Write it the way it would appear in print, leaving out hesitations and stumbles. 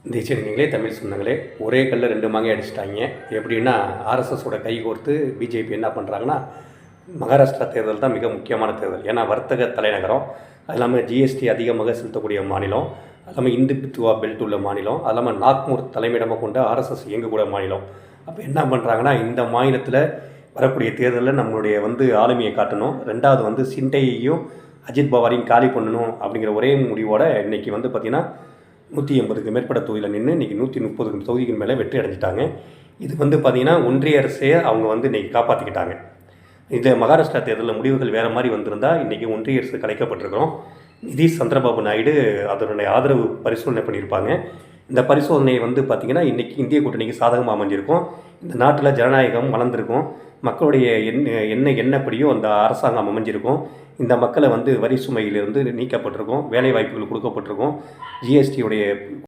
தேசியங்களே தமிழ் சொந்தங்களே, ஒரே கல்லில் ரெண்டு மாங்காய் அடிச்சிட்டாங்க. எப்படின்னா, ஆர்எஸ்எஸோட கை கோர்த்து பிஜேபி என்ன பண்ணுறாங்கன்னா, மகாராஷ்டிரா தேர்தல் தான் மிக முக்கியமான தேர்தல். ஏன்னா வர்த்தக தலைநகரம், அது இல்லாமல் ஜிஎஸ்டி அதிகமாக செலுத்தக்கூடிய மாநிலம், அது இல்லாமல் இந்துத்துவா பெல்ட் உள்ள மாநிலம், அது இல்லாமல் நாக்பூர் தலைமையிடமாக கொண்ட ஆர்எஸ்எஸ் இயங்கக்கூடிய மாநிலம். அப்போ என்ன பண்ணுறாங்கன்னா, இந்த மாநிலத்தில் வரக்கூடிய தேர்தலில் நம்மளுடைய ஆளுமையை காட்டணும். ரெண்டாவது சிண்டையையும் அஜித் பவாரையும் காலி பண்ணணும் அப்படிங்கிற ஒரே முடிவோடு இன்றைக்கி பார்த்திங்கன்னா 180க்கு மேற்பட்ட தொகுதியில் நின்று இன்றைக்கி 130 தொகுதிக்கு மேலே வெற்றி அடைஞ்சிட்டாங்க. இது பார்த்திங்கன்னா ஒன்றிய அரசே அவங்க இன்றைக்கி காப்பாற்றிக்கிட்டாங்க. இதில் மகாராஷ்டிரா தேர்தலில் முடிவுகள் வேறு மாதிரி வந்திருந்தால் இன்றைக்கி ஒன்றிய அரசு கலைக்கப்பட்டிருக்கிறோம். நிதிஷ் சந்திரபாபு நாயுடு அதனுடைய ஆதரவு பரிசோதனை பண்ணியிருப்பாங்க. இந்த பரிசோதனை பார்த்திங்கன்னா இன்றைக்கி இந்திய கூட்டணிக்கு சாதகமாக அமைஞ்சிருக்கும். இந்த நாட்டில் ஜனநாயகம் வளர்ந்துருக்கும். மக்களுடைய என்னப்படியோ அந்த அரசாங்கம் அமைஞ்சிருக்கும். இந்த மக்களை வரி சுமையிலிருந்து நீக்கப்பட்டிருக்கும். வேலை வாய்ப்புகள் கொடுக்கப்பட்டிருக்கும். ஜிஎஸ்டியுடைய